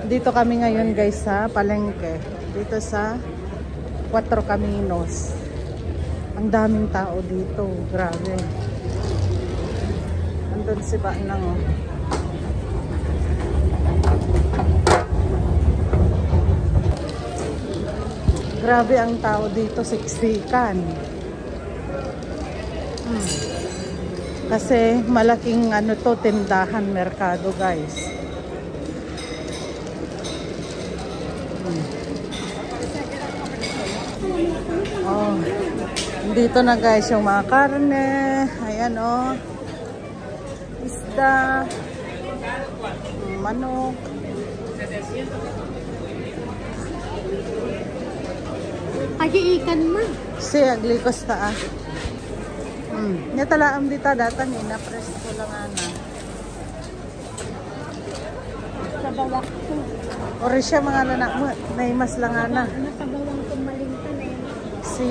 Dito kami ngayon guys sa palengke. Dito sa Cuatro Caminos. Ang daming tao dito. Grabe. Andun si Banang oh. Grabe ang tao dito. Siksikan. Kasi malaking ano to, tindahan, merkado guys. Oh, dito na guys yung mga karne. Ayan oh. Isda. Manok. Pag-iikan mo. Si aglikos ta ah. Nya talaam dita datan ni na presko lang ana. Sa bawak ko. Ori siya mga anak mo, naimas lang ana. Sa bawang ko malintan eh. Si